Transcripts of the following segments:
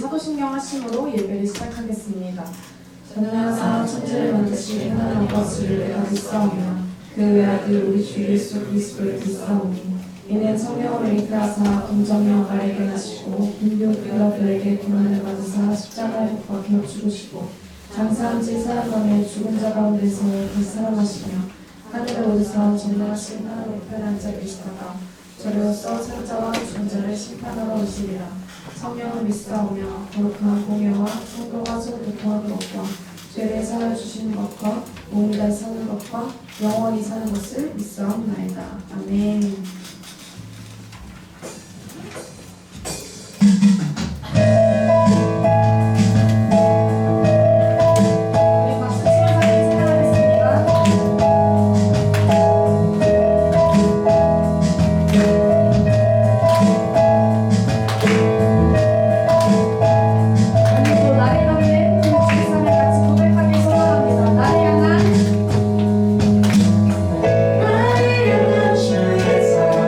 사도신경 하심으로 예배를 시작하겠습니다. 전능하사 천지를 만드신 하나님 아버지를 내가 믿사오며 그 외아들 우리 주 예수 그리스도를 믿사오니 이는 성령으로 잉태하사 동정녀 마리아에게 나시고 인류 빌라도에게 고난을 받으사 십자가에 못 박혀 죽으시고 장사한 지 사흘 만에 죽은 자 가운데서 다시 살아나시며 하늘에 오르사 전능하신 하나님 우편에 앉아 계시다가 저리로서 산자와 죽은 자를 심판하러 오시리라. 성령을 믿사오며 거룩한 공예와 성도가 서로 교통하는 것과 죄를 사하여 주시는 것과 몸이 다시 사는 것과 영원히 사는 것을 믿사옵나이다. 아멘. 우리 박수 치면서 찬양하겠습니다. 오늘도 나를 향해 그 주상을 같이 고백하길 소원합니다. 나를 향한 나를 향한 주의 사랑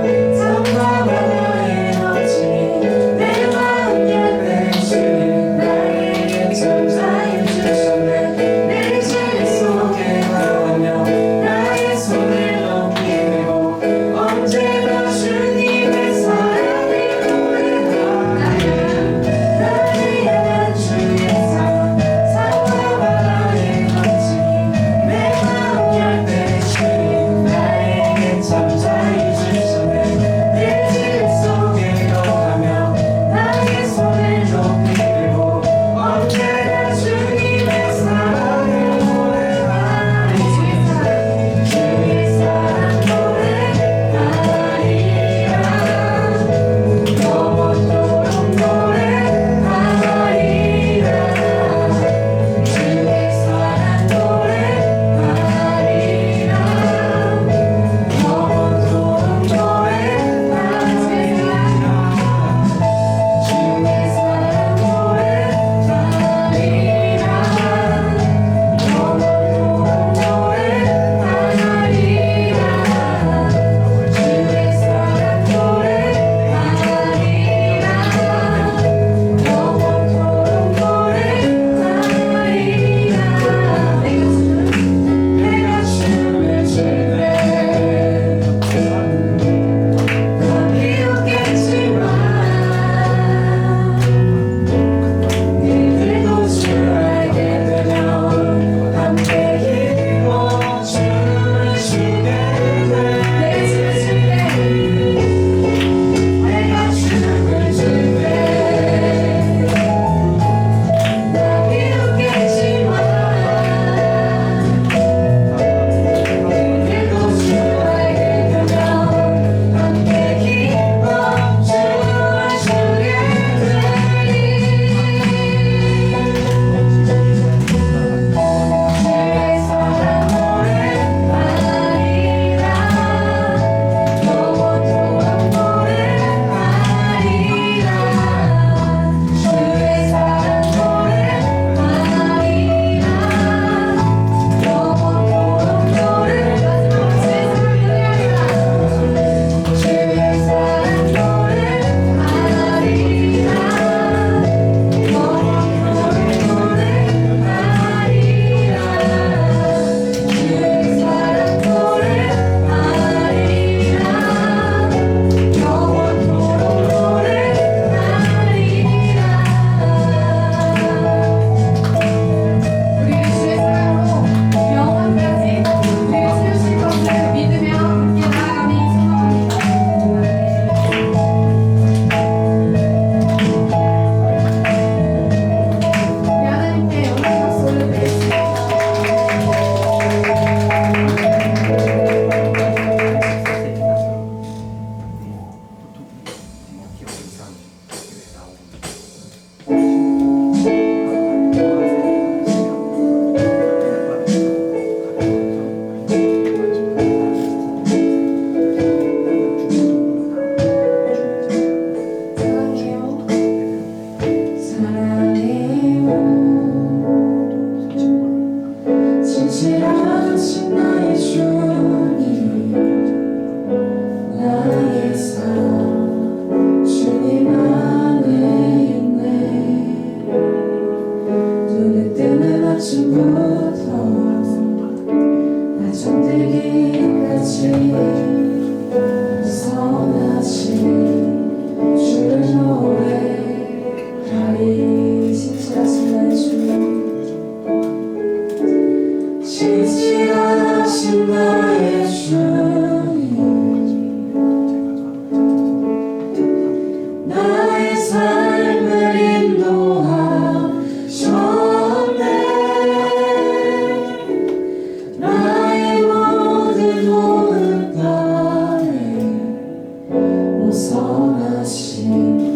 선하신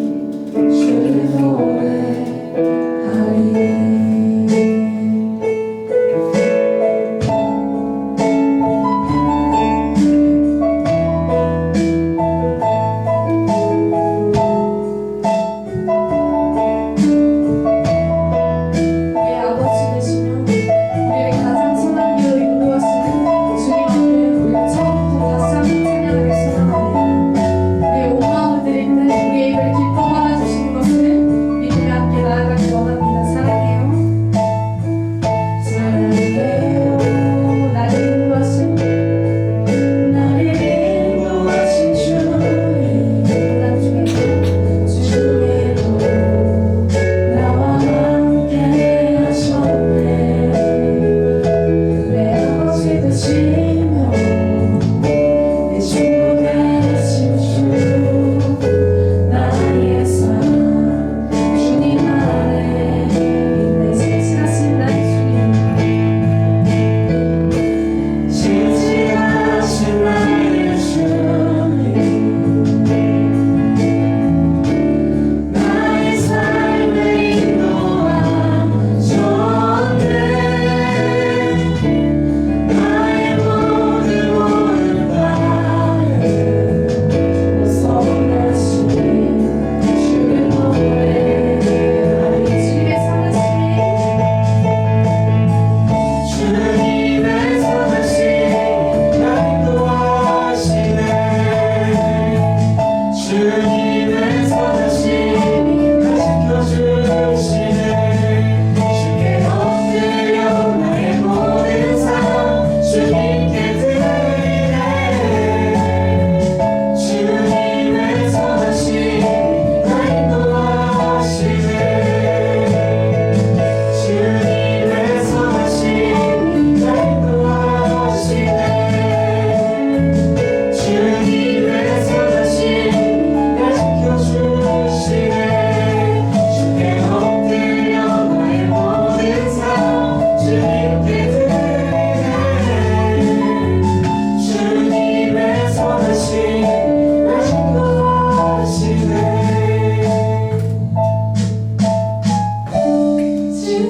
주를 노래하리.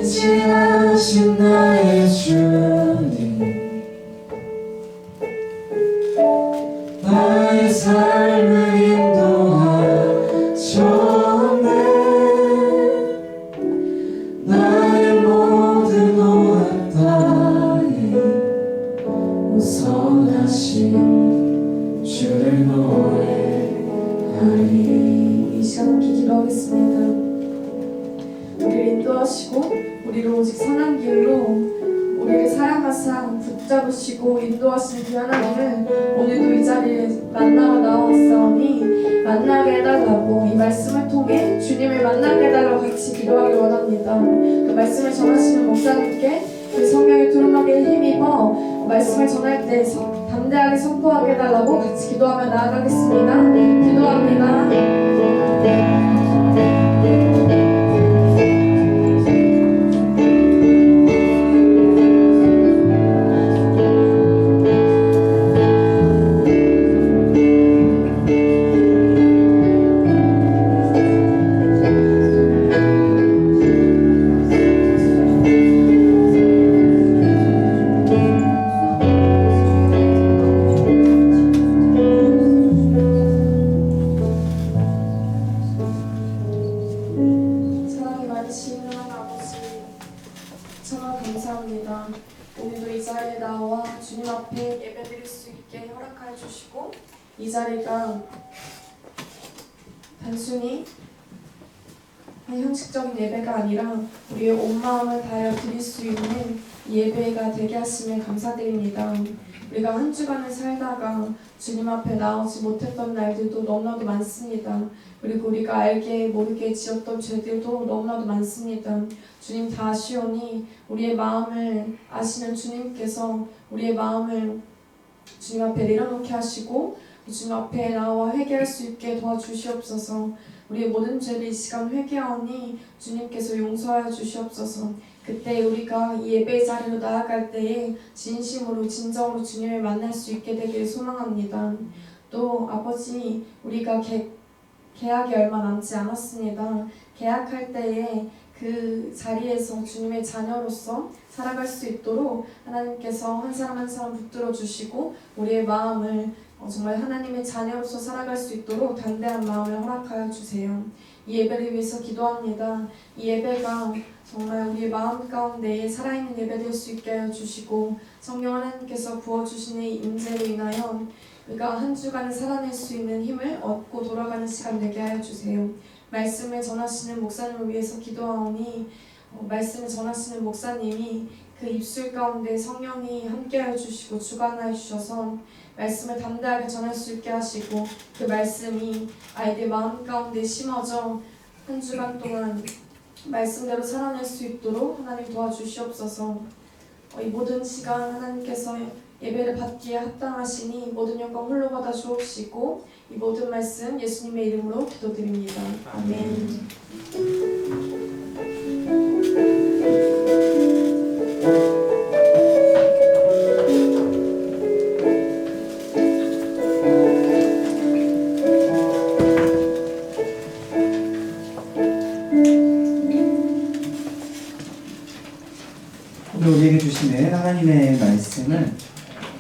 진실하신 나의 주님, 나의 삶을 인도하셨네. 나의 모든 오해 따위 오 선하신 주를 노래하리. 이 시간 함께 기도하겠습니다. 우리를 인도하시고 우리를 오직 선한 길로 우리를 사랑하사 붙잡으시고 인도하시는 그 하나님을 오늘도 이 자리에 만나러 나왔사오니 만나게 해달라고, 이 말씀을 통해 주님을 만나게 해달라고 같이 기도하기 원합니다. 그 말씀을 전하시는 목사님께 그 성령의 두루마기를 힘입어 말씀을 전할 때 담대하게 선포하게 해달라고 같이 기도하며 나아가겠습니다. 기도합니다. 정말 감사합니다. 오늘도 이 자리에 나와 주님 앞에 예배드릴 수 있게 허락하여 주시고, 이 자리가 단순히 형식적인 예배가 아니라 우리의 온 마음을 다하여 드릴 수 있는 예배가 되게 하시면 감사드립니다. 우리가 한 주간을 살다가 주님 앞에 나오지 못했던 날들도 너무나도 많습니다. 그리고 우리가 알게 모르게 지었던 죄들도 너무나도 많습니다. 주님 다 아시오니 우리의 마음을 아시는 주님께서 우리의 마음을 주님 앞에 내려놓게 하시고 주님 앞에 나와 회개할 수 있게 도와주시옵소서. 우리의 모든 죄를 이 시간 회개하오니 주님께서 용서하여 주시옵소서. 그때 우리가 이 예배의 자리로 나아갈 때에 진심으로 진정으로 주님을 만날 수 있게 되기를 소망합니다. 또 아버지 우리가 계약이 얼마 남지 않았습니다. 계약할 때에 그 자리에서 주님의 자녀로서 살아갈 수 있도록 하나님께서 한 사람 한 사람 붙들어 주시고 우리의 마음을 정말 하나님의 자녀로서 살아갈 수 있도록 담대한 마음을 허락하여 주세요. 이 예배를 위해서 기도합니다. 이 예배가 정말 우리의 마음 가운데에 살아있는 예배 될 수 있게 하여 주시고 성령 하나님께서 부어주시는 이 임재로 인하여 우리가 한 주간을 살아낼 수 있는 힘을 얻고 돌아가는 시간 되게 하여 주세요. 말씀을 전하시는 목사님을 위해서 기도하오니 말씀을 전하시는 목사님이 그 입술 가운데 성령이 함께하여 주시고 주관하여 주셔서 말씀을 담대하게 전할 수 있게 하시고 그 말씀이 아이들 마음 가운데 심어져 한 주간 동안 말씀대로 살아낼 수 있도록 하나님 도와주시옵소서. 이 모든 시간 하나님께서 예배를 받기에 합당하시니 모든 영광 홀로 받아 주옵시고 이 모든 말씀 예수님의 이름으로 기도드립니다. 아멘. 오늘 우리에게 주시는 하나님의 말씀은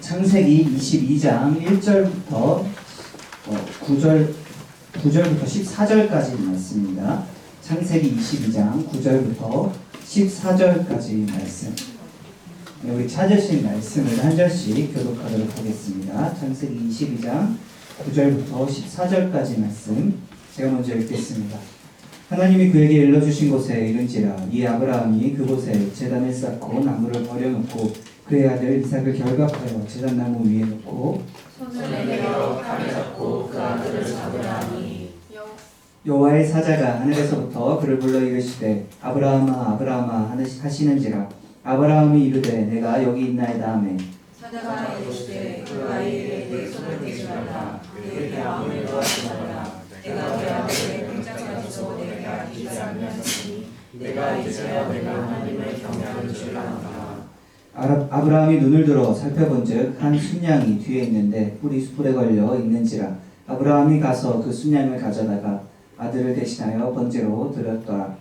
창세기 22장 1절부터 9절부터 14절까지 말씀입니다. 창세기 22장 9절부터 14절까지 말씀. 우리 찾으신 말씀을 한 절씩 교독하도록 하겠습니다. 창세기 22장 9절부터 14절까지 말씀 제가 먼저 읽겠습니다. 하나님이 그에게 일러주신 곳에 이른지라 이 아브라함이 그곳에 제단을 쌓고 나무를 버려놓고 그의 아들 이삭을 결박하여 제단나무 위에 놓고 손을 내밀어 칼을 잡고 그 아들을 잡으라니 여호와의 사자가 하늘에서부터 그를 불러 이르시되 아브라함아 아브라함아 하시는지라 아브라함이 이르되 내가 여기 있나이다 하매 사자가 이르시되 그 아이에게 내 손을 대지 말라 그에게 마음을 놓아지 말라 내가 내 아들의 등짝까지도 내게 아끼지 않냐니 내가 이제야 내가 하나님을 경외하는 줄 안다. 아브라함이 눈을 들어 살펴본즉 한 순양이 뒤에 있는데 뿔이 수풀에 걸려 있는지라 아브라함이 가서 그 순양을 가져다가 아들을 대신하여 번제로 드렸더라.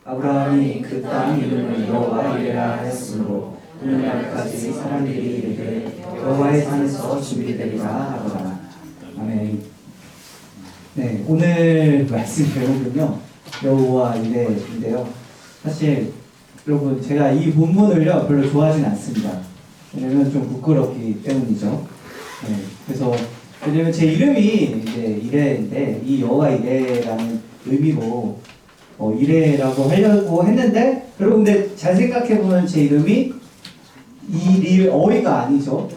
아브라함이 그 땅 이름을 여호와 이레라 하였으므로 오늘날까지 사람들이 이르되 여호와의 산에서 준비되리라 하더라. 아멘. 네, 오늘 말씀 제목은요 여호와 이레인데요. 사실 여러분 제가 이 본문을요 별로 좋아하진 않습니다. 왜냐면 좀 부끄럽기 때문이죠. 네, 그래서 왜냐면 제 이름이 이제 이레인데 이 여호와 이레라는 의미로 이레라고 하려고 했는데 여러분 근데 잘 생각해 보면 제 이름이 어이가 아니죠.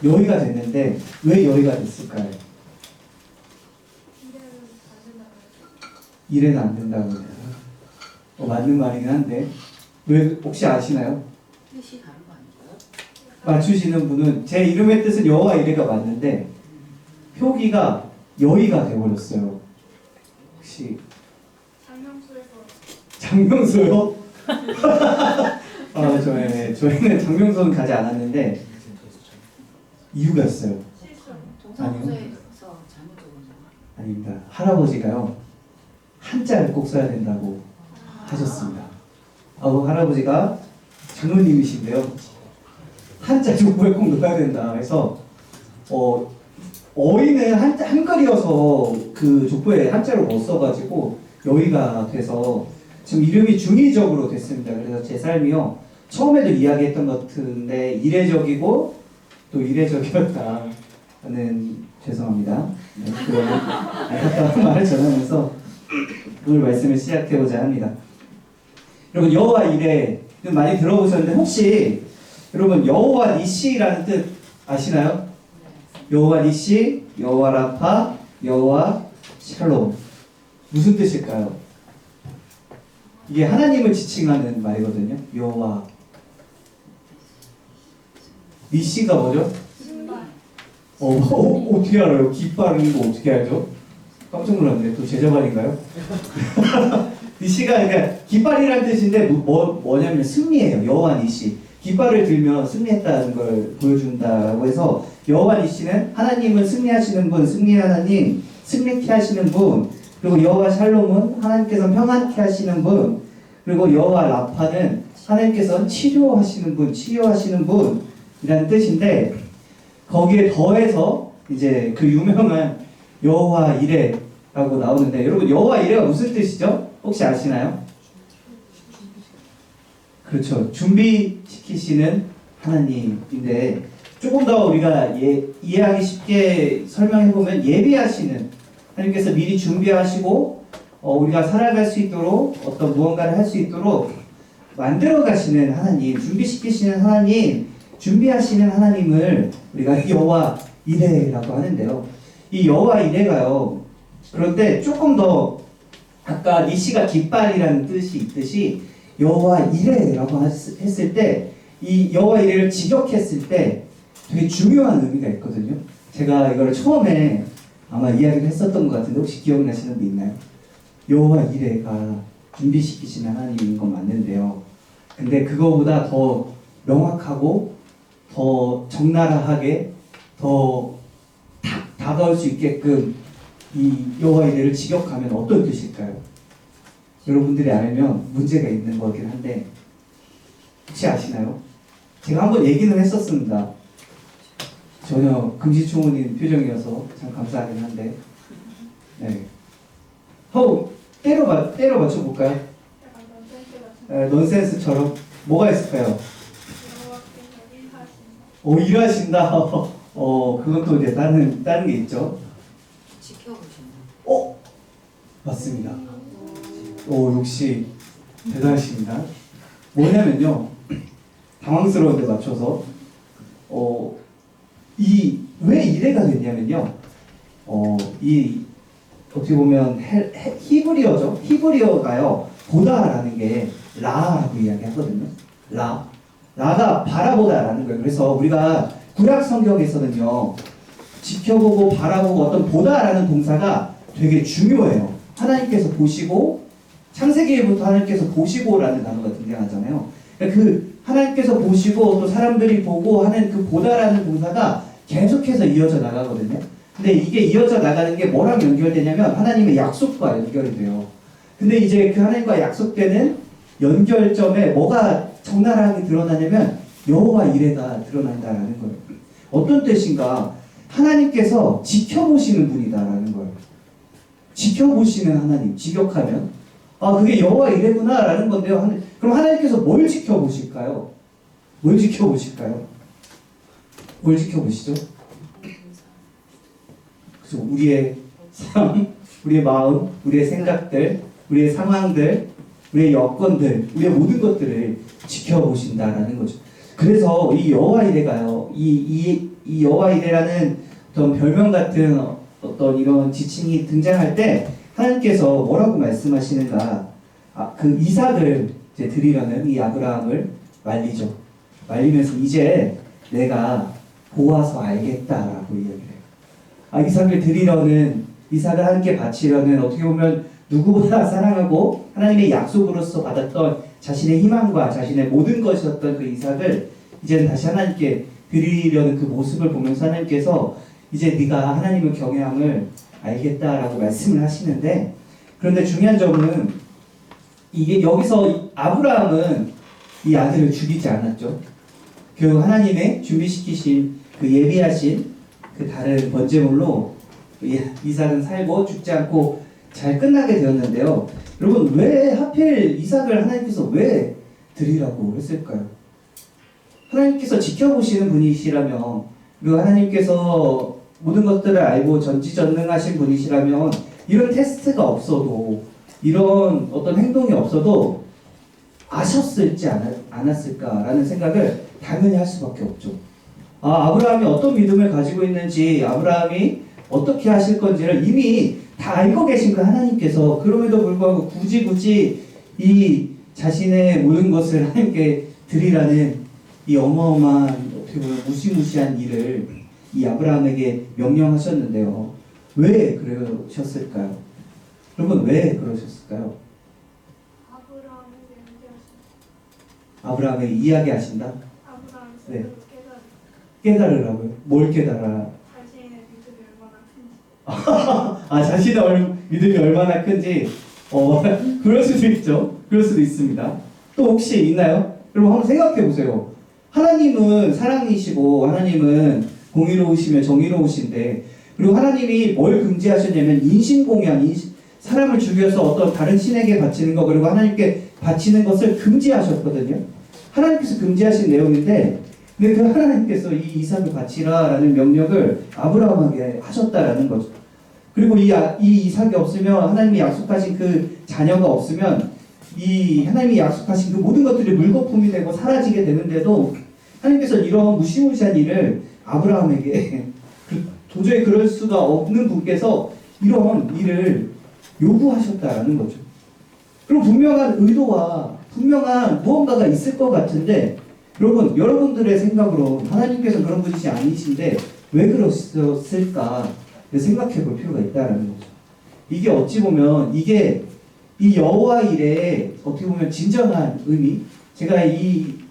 여이가 됐는데 왜 여이가 됐을까요? 이래는 안 된다고 해요. 맞는 말이긴 한데 왜 혹시 아시나요? 뜻이 다른 거 아닌가요? 맞추시는 분은 제 이름의 뜻은 여호와 이레가 맞는데 표기가 여이가 되어버렸어요. 혹시 장명소요? 저희는 장명소는 가지 않았는데 이유가 있어요. 동사무소에서 잘못 적은 거. 아닙니다. 할아버지가요 한자를 꼭 써야 된다고 하셨습니다. 할아버지가 장로님이신데요. 한자 족보에 꼭 넣어야 된다. 그래서 어이는 한글이어서 그 족보에 한자로 못 써가지고 여의가 돼서 지금 이름이 중의적으로 됐습니다. 그래서 제 삶이요 처음에도 이야기했던 것 같은데 이례적이고 또 이례적이었다. 는 죄송합니다. 네, 그런 안타까운 말을 전하면서 오늘 말씀을 시작해보자 합니다. 여러분 여호와 이레 많이 들어보셨는데 혹시 여러분 여호와 니시라는 뜻 아시나요? 여호와 니시, 여호와 라파, 여호와 샬롬 무슨 뜻일까요? 이게 하나님을 지칭하는 말이거든요. 여호와 니시가 뭐죠? 어떻게 알아요? 깃발인 거 어떻게 알죠? 깜짝 놀랐네. 또 제자발인가요? 니시가 그러니까 깃발이라는 뜻인데 뭐냐면 승리예요. 여호와 니시. 깃발을 들면 승리했다는 걸 보여준다고 해서 여호와 니시는 하나님은 승리하시는 분, 승리 하나님, 승리케 하시는 분, 그리고 여호와 샬롬은 하나님께서 평안케 하시는 분, 그리고 여호와 라파는 하나님께서 치료하시는 분, 치유하시는 분이라는 뜻인데, 거기에 더해서 이제 그 유명한 여호와 이레라고 나오는데, 여러분 여호와 이레가 무슨 뜻이죠? 혹시 아시나요? 그렇죠. 준비시키시는 하나님인데, 조금 더 우리가 이해하기 쉽게 설명해보면 예비하시는, 하나님께서 미리 준비하시고 우리가 살아갈 수 있도록 어떤 무언가를 할 수 있도록 만들어 가시는 하나님, 준비시키시는 하나님, 준비하시는 하나님을 우리가 여호와 이레라고 하는데요. 이 여호와 이레가요, 그런데 조금 더 아까 니시가 깃발이라는 뜻이 있듯이 여호와 이레라고 했을 때, 이 여호와 이레를 직역했을 때 되게 중요한 의미가 있거든요. 제가 이거를 처음에 아마 이야기를 했었던 것 같은데 혹시 기억나시는 분 있나요? 여호와 이레가 준비시키시는 하나님인 건 맞는데요. 근데 그거보다 더 명확하고 더 적나라하게 더 다가올 수 있게끔 이 여호와 이레를 직역하면 어떤 뜻일까요? 여러분들이 알면 문제가 있는 거긴 한데 혹시 아시나요? 제가 한번 얘기는 했었습니다. 전혀 금시초문인 표정이어서 참 감사하긴 한데, 네. 때려 맞춰볼까요? 넌센스처럼 뭐가 있을까요? 일하신다. 그건 또 이제 다른 게 있죠. 지켜보신다. 맞습니다. 역시 대단하십니다. 뭐냐면요, 당황스러운데 맞춰서 왜 이래가 됐냐면요, 어떻게 보면 히브리어죠. 히브리어가요, 보다라는 게 라라고 이야기하거든요. 라가 바라보다라는 거예요. 그래서 우리가 구약 성경에서는요, 지켜보고 바라보고 어떤 보다라는 동사가 되게 중요해요. 하나님께서 보시고, 창세기부터 하나님께서 보시고라는 단어가 등장하잖아요. 그러니까 그 하나님께서 보시고 또 사람들이 보고 하는 그 보다라는 동사가 계속해서 이어져 나가거든요. 근데 이게 이어져 나가는 게 뭐랑 연결되냐면 하나님의 약속과 연결이 돼요. 근데 이제 그 하나님과 약속되는 연결점에 뭐가 적나라하게 드러나냐면 여호와 이레가 드러난다라는 거예요. 어떤 뜻인가? 하나님께서 지켜보시는 분이다라는 거예요. 지켜보시는 하나님, 직역하면 그게 여호와 이레구나라는 건데요. 그럼 하나님께서 뭘 지켜보실까요? 뭘 지켜보실까요? 뭘 지켜보시죠? 그죠? 우리의 삶, 우리의 마음, 우리의 생각들, 우리의 상황들, 우리의 여건들, 우리의 모든 것들을 지켜보신다라는 거죠. 그래서 이 여호와 이레가요, 이 여호와 이레라는 어떤 별명 같은 어떤 이런 지칭이 등장할 때 하나님께서 뭐라고 말씀하시는가? 그 이삭을 이제 드리려는 이 아브라함을 말리죠. 말리면서 이제 내가 보아서 알겠다라고 이야기를 해요. 이삭을 드리려는, 이삭을 함께 바치려는, 어떻게 보면 누구보다 사랑하고 하나님의 약속으로서 받았던 자신의 희망과 자신의 모든 것이었던 그 이삭을 이제는 다시 하나님께 드리려는 그 모습을 보면서 하나님께서 이제 네가 하나님의 경외함을 알겠다라고 말씀을 하시는데, 그런데 중요한 점은 이게 여기서 아브라함은 이 아들을 죽이지 않았죠. 결국 하나님의 준비시키신 그 예비하신 그 다른 번제물로 이삭은 살고 죽지 않고 잘 끝나게 되었는데요. 여러분, 왜 하필 이삭을 하나님께서 왜 드리라고 했을까요? 하나님께서 지켜보시는 분이시라면, 그리고 하나님께서 모든 것들을 알고 전지전능하신 분이시라면 이런 테스트가 없어도, 이런 어떤 행동이 없어도 아셨을지 않았을까라는 생각을 당연히 할 수밖에 없죠. 아브라함이 어떤 믿음을 가지고 있는지, 아브라함이 어떻게 하실 건지를 이미 다 알고 계신 그 하나님께서 그럼에도 불구하고 굳이 이 자신의 모든 것을 하나님께 드리라는 이 어마어마한, 어떻게 보면 무시무시한 일을 이 아브라함에게 명령하셨는데요. 왜 그러셨을까요? 여러분, 왜 그러셨을까요? 아브라함에게 아브라함에게 이야기하신다? 아브라함이 네. 깨달은 깨달으라고요? 뭘 깨달아? 자신의 믿음이 얼마나 큰지. 아, 자신의 믿음이 얼마나 큰지, 그럴 수도 있죠. 그럴 수도 있습니다. 또 혹시 있나요? 여러분 한번 생각해 보세요. 하나님은 사랑이시고, 하나님은 공의로우시며 정의로우신데, 그리고 하나님이 뭘 금지하셨냐면, 인신공양, 사람을 죽여서 어떤 다른 신에게 바치는 거, 그리고 하나님께 바치는 것을 금지하셨거든요. 하나님께서 금지하신 내용인데, 근데 그 하나님께서 이 이삭을 바치라라는 명령을 아브라함에게 하셨다라는 거죠. 그리고 이 이삭이 없으면, 하나님이 약속하신 그 자녀가 없으면 이 하나님이 약속하신 그 모든 것들이 물거품이 되고 사라지게 되는데도 하나님께서 이런 무시무시한 일을 아브라함에게 도저히 그럴 수가 없는 분께서 이런 일을 요구하셨다라는 거죠. 그럼 분명한 의도와 분명한 무언가가 있을 것 같은데, 여러분들의 생각으로 하나님께서 그런 분이시 아니신데 왜 그러셨을까 생각해 볼 필요가 있다는 거죠. 이게 어찌 보면 이 여호와 일의 어떻게 보면 진정한 의미, 제가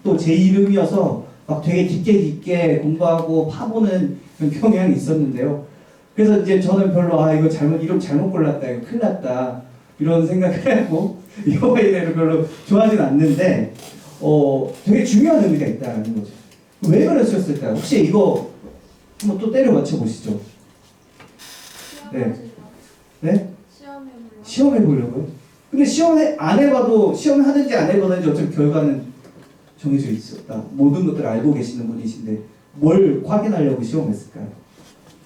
또 제 이름이어서 막 되게 깊게 공부하고 파보는 그런 경향이 있었는데요. 그래서 이제 저는 별로 이거 이름 잘못 골랐다, 이거 큰일 났다 이런 생각을 하고 여호와 일을 별로 좋아하진 않는데 되게 중요한 의미가 있다는 거죠. 왜 그러셨을까요? 혹시 이거 한번 또 때려 맞춰 보시죠. 네. 네? 시험해 보려고요? 근데 시험을 안 해봐도, 시험을 하든지 안 해보든지 어차피 결과는 정해져 있었다. 모든 것들을 알고 계시는 분이신데 뭘 확인하려고 시험했을까요?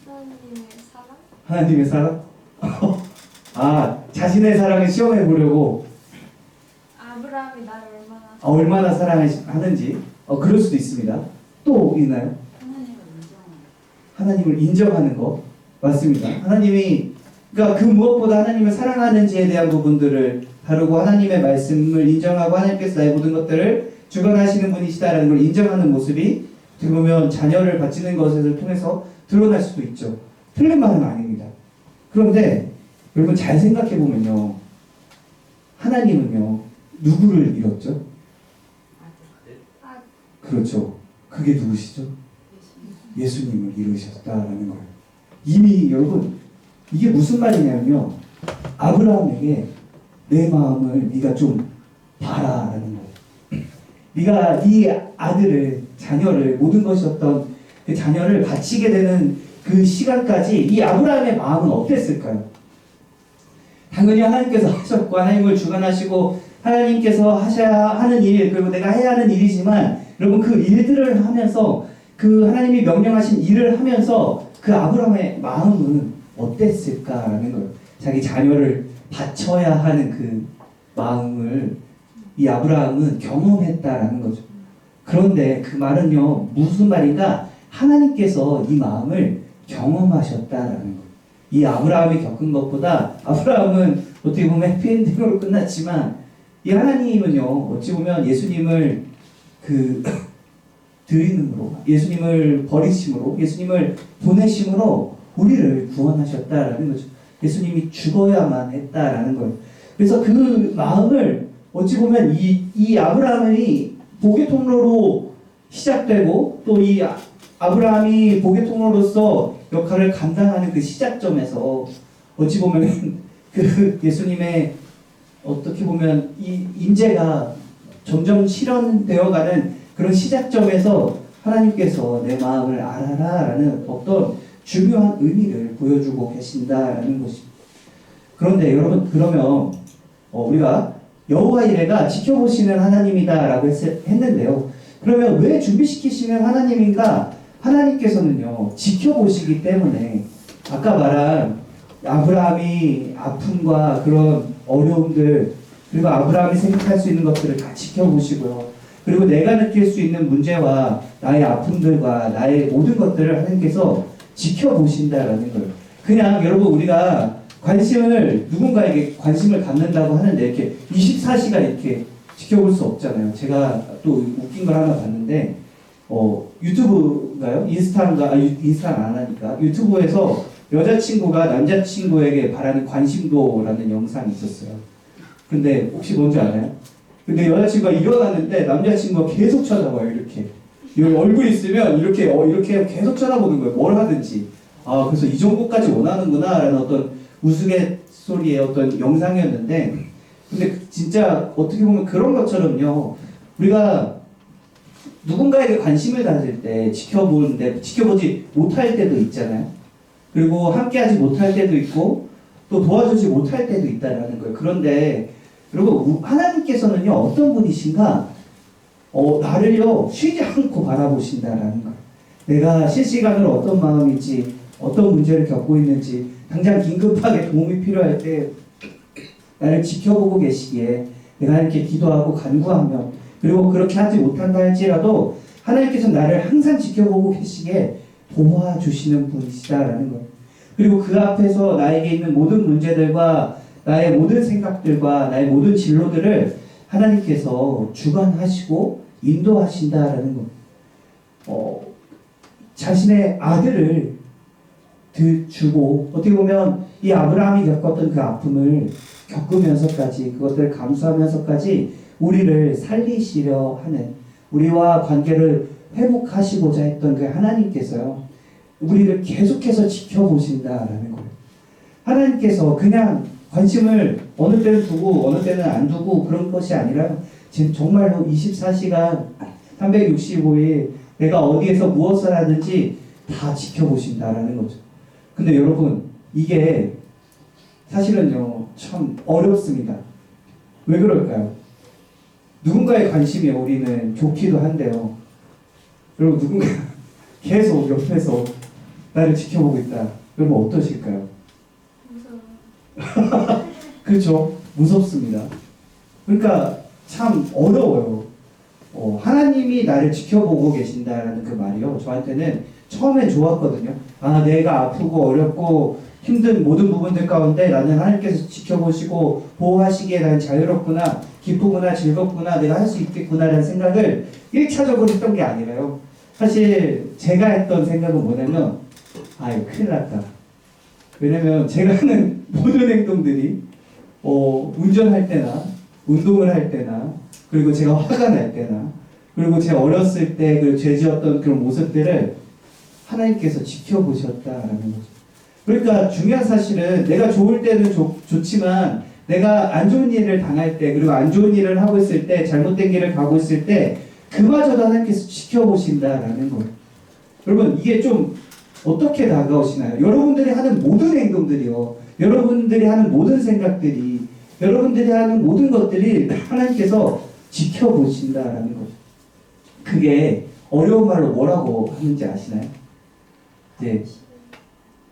하나님의 사랑? 하나님의 사랑? 자신의 사랑을 시험해 보려고. 아브라함이 나를 얼마나 사랑하는지. 그럴 수도 있습니다. 또 있나요? 하나님을 인정하는 거. 맞습니다. 하나님이, 그러니까 그 무엇보다 하나님을 사랑하는지에 대한 부분들을 다루고, 하나님의 말씀을 인정하고, 하나님께서 나의 모든 것들을 주관하시는 분이시다라는 걸 인정하는 모습이 어떻게 보면 자녀를 바치는 것을 통해서 드러날 수도 있죠. 틀린 말은 아닙니다. 그런데 여러분 잘 생각해 보면요, 하나님은요 누구를 잃었죠? 그렇죠. 그게 누구시죠? 예수님을 잃으셨다라는 거예요. 이미 여러분 이게 무슨 말이냐면요, 아브라함에게 내 마음을 네가 좀 봐라라는 거예요. 네가 이 아들을, 자녀를, 모든 것이었던 그 자녀를 바치게 되는 그 시간까지 이 아브라함의 마음은 어땠을까요? 당연히 하나님께서 하셨고, 하나님을 주관하시고 하나님께서 하셔야 하는 일, 그리고 내가 해야 하는 일이지만, 여러분 그 일들을 하면서, 그 하나님이 명령하신 일을 하면서 그 아브라함의 마음은 어땠을까라는 거예요. 자기 자녀를 바쳐야 하는 그 마음을 이 아브라함은 경험했다라는 거죠. 그런데 그 말은요, 무슨 말인가? 하나님께서 이 마음을 경험하셨다라는 거예요. 이 아브라함이 겪은 것보다, 아브라함은 어떻게 보면 해피엔딩으로 끝났지만, 이 하나님은요, 어찌 보면 예수님을 드림으로, 예수님을 버리심으로, 예수님을 보내심으로 우리를 구원하셨다라는 거죠. 예수님이 죽어야만 했다라는 거예요. 그래서 그 마음을 어찌 보면 이 아브라함이 복의 통로로 시작되고, 또 이 아브라함이 복의 통로로서 역할을 감당하는 그 시작점에서 어찌 보면 그 예수님의 어떻게 보면 이 임재가 점점 실현되어가는 그런 시작점에서 하나님께서 내 마음을 알아라라는 어떤 중요한 의미를 보여주고 계신다라는 것입니다. 그런데 여러분, 그러면 우리가 여호와 이레가 지켜보시는 하나님이다라고 했는데요. 그러면 왜 준비시키시는 하나님인가? 하나님께서는요, 지켜보시기 때문에 아까 말한 아브라함이 아픔과 그런 어려움들, 그리고 아브라함이 생각할 수 있는 것들을 다 지켜보시고요. 그리고 내가 느낄 수 있는 문제와 나의 아픔들과 나의 모든 것들을 하나님께서 지켜보신다라는 거예요. 그냥 여러분, 우리가 누군가에게 관심을 갖는다고 하는데 이렇게 24시간 이렇게 지켜볼 수 없잖아요. 제가 또 웃긴 걸 하나 봤는데, 유튜브인가요? 인스타는 안 하니까. 유튜브에서 여자친구가 남자친구에게 바라는 관심도라는 영상이 있었어요. 근데 혹시 뭔지 알아요? 근데 여자친구가 일어났는데 남자친구가 계속 쳐다봐요, 이렇게. 여기 얼굴 있으면 이렇게 계속 쳐다보는 거예요. 뭘 하든지. 아, 그래서 이 정도까지 원하는구나라는 어떤 우스갯소리의 어떤 영상이었는데, 근데 진짜 어떻게 보면 그런 것처럼요. 우리가 누군가에게 관심을 가질 때 지켜보지 못할 때도 있잖아요. 그리고 함께하지 못할 때도 있고 또 도와주지 못할 때도 있다라는 거예요. 그런데 여러분, 하나님께서는요 어떤 분이신가? 나를요 쉬지 않고 바라보신다라는 거예요. 내가 실시간으로 어떤 마음인지, 어떤 문제를 겪고 있는지, 당장 긴급하게 도움이 필요할 때 나를 지켜보고 계시기에 내가 이렇게 기도하고 간구하며, 그리고 그렇게 하지 못한다 할지라도 하나님께서 나를 항상 지켜보고 계시기에 도와주시는 분이시다라는 거예요. 그리고 그 앞에서 나에게 있는 모든 문제들과 나의 모든 생각들과 나의 모든 진로들을 하나님께서 주관하시고 인도하신다라는 것. 자신의 아들을 주고, 어떻게 보면 이 아브라함이 겪었던 그 아픔을 겪으면서까지, 그것들을 감수하면서까지 우리를 살리시려 하는, 우리와 관계를 회복하시고자 했던 그 하나님께서요 우리를 계속해서 지켜보신다라는 거예요. 하나님께서 그냥 관심을 어느 때는 두고 어느 때는 안 두고 그런 것이 아니라 정말로 24시간 365일 내가 어디에서 무엇을 하든지 다 지켜보신다라는 거죠. 근데 여러분, 이게 사실은요 참 어렵습니다. 왜 그럴까요? 누군가의 관심이 우리는 좋기도 한데요, 여러분, 누군가 계속 옆에서 나를 지켜보고 있다. 여러분 어떠실까요? 무서워. 그렇죠. 무섭습니다. 그러니까 참 어려워요. 하나님이 나를 지켜보고 계신다라는 그 말이요, 저한테는 처음엔 좋았거든요. 아, 내가 아프고 어렵고 힘든 모든 부분들 가운데 나는 하나님께서 지켜보시고 보호하시기에 나는 자유롭구나, 기쁘구나, 즐겁구나, 내가 할 수 있겠구나라는 생각을 1차적으로 했던 게 아니라요. 사실 제가 했던 생각은 뭐냐면, 아유 큰일 났다. 왜냐면 제가 하는 모든 행동들이 운전할 때나 운동을 할 때나, 그리고 제가 화가 날 때나, 그리고 제가 어렸을 때 그 죄지었던 그런 모습들을 하나님께서 지켜보셨다라는 거죠. 그러니까 중요한 사실은 내가 좋을 때는 좋지만 내가 안 좋은 일을 당할 때, 그리고 안 좋은 일을 하고 있을 때, 잘못된 길을 가고 있을 때 그마저도 하나님께서 지켜보신다라는 거예요. 여러분, 이게 좀 어떻게 다가오시나요? 여러분들이 하는 모든 행동들이요, 여러분들이 하는 모든 생각들이, 여러분들이 하는 모든 것들이 하나님께서 지켜보신다라는 거죠. 그게 어려운 말로 뭐라고 하는지 아시나요? 네,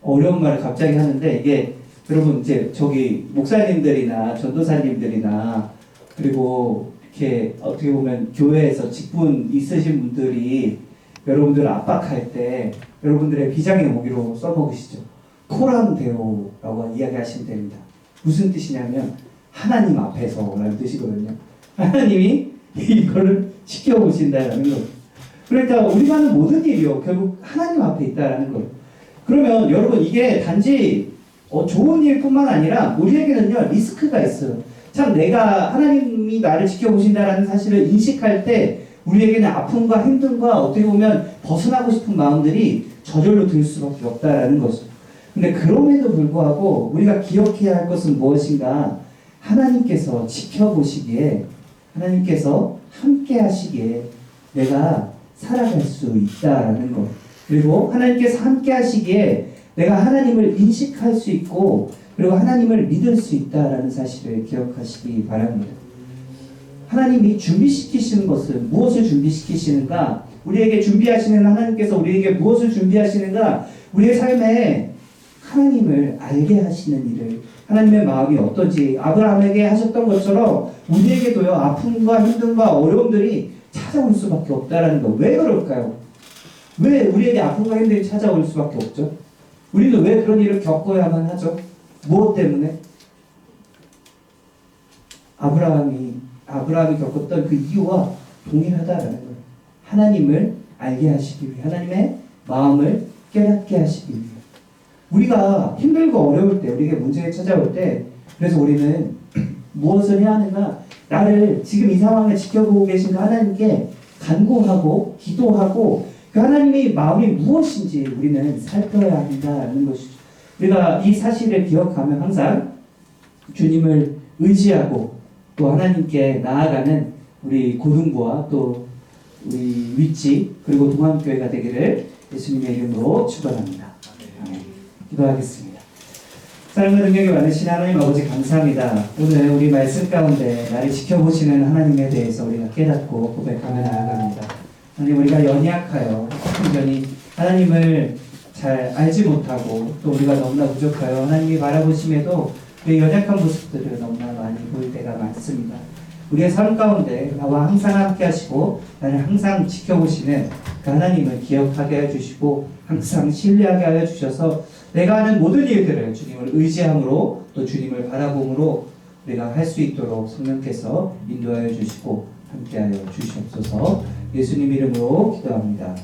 어려운 말을 갑자기 하는데, 이게 여러분 이제 저기 목사님들이나 전도사님들이나, 그리고 이렇게 어떻게 보면 교회에서 직분 있으신 분들이 여러분들을 압박할 때 여러분들의 비장의 무기로 써먹으시죠. 코람데오라고 이야기하시면 됩니다. 무슨 뜻이냐면 하나님 앞에서 라는 뜻이거든요. 하나님이 이거를 지켜보신다는 거예요. 그러니까 우리가 하는 모든 일이요 결국 하나님 앞에 있다는 거예요. 그러면 여러분, 이게 단지 좋은 일뿐만 아니라 우리에게는요 리스크가 있어요. 참, 내가 하나님이 나를 지켜보신다라는 사실을 인식할 때 우리에게는 아픔과 힘듦과 어떻게 보면 벗어나고 싶은 마음들이 저절로 들 수밖에 없다라는 거죠. 근데 그럼에도 불구하고 우리가 기억해야 할 것은 무엇인가? 하나님께서 지켜보시기에, 하나님께서 함께 하시기에 내가 살아갈 수 있다라는 것, 그리고 하나님께서 함께 하시기에 내가 하나님을 인식할 수 있고, 그리고 하나님을 믿을 수 있다라는 사실을 기억하시기 바랍니다. 하나님이 준비시키시는 것은 무엇을 준비시키시는가? 우리에게 준비하시는 하나님께서 우리에게 무엇을 준비하시는가? 우리의 삶에 하나님을 알게 하시는 일을, 하나님의 마음이 어떤지 아브라함에게 하셨던 것처럼 우리에게도요 아픔과 힘듦과 어려움들이 찾아올 수밖에 없다라는 거. 왜 그럴까요? 왜 우리에게 아픔과 힘듦이 찾아올 수밖에 없죠? 우리는 왜 그런 일을 겪어야만 하죠? 무엇 때문에? 아브라함이 겪었던 그 이유와 동일하다라는 거예요. 하나님을 알게 하시기 위해, 하나님의 마음을 깨닫게 하시기 위해. 우리가 힘들고 어려울 때, 우리에게 문제가 찾아올 때, 그래서 우리는 무엇을 해야 하는가? 나를 지금 이 상황을 지켜보고 계신 하나님께 간구하고 기도하고 그 하나님의 마음이 무엇인지 우리는 살펴야 한다는 것이죠. 우리가 이 사실을 기억하면 항상 주님을 의지하고 또 하나님께 나아가는 우리 고등부와 또 우리 윗집 그리고 동암교회가 되기를 예수님의 이름으로 축원합니다. 아멘. 기도하겠습니다. 사랑과 능력이 많으신 하나님 아버지 감사합니다. 오늘 우리 말씀 가운데 나를 지켜보시는 하나님에 대해서 우리가 깨닫고 고백하며 나아갑니다. 하나님 우리가 연약하여 온전히 하나님을 잘 알지 못하고 또 우리가 너무나 부족하여 하나님이 바라보심에도 우리의 연약한 모습들을 너무나 많이 보일 때가 많습니다. 우리의 삶 가운데 나와 항상 함께 하시고 나를 항상 지켜보시는 그 하나님을 기억하게 해주시고 항상 신뢰하게 하여 주셔서 내가 하는 모든 일들을 주님을 의지함으로 또 주님을 바라봄으로 우리가 할 수 있도록 성령께서 인도하여 주시고 함께하여 주시옵소서. 예수님 이름으로 기도합니다.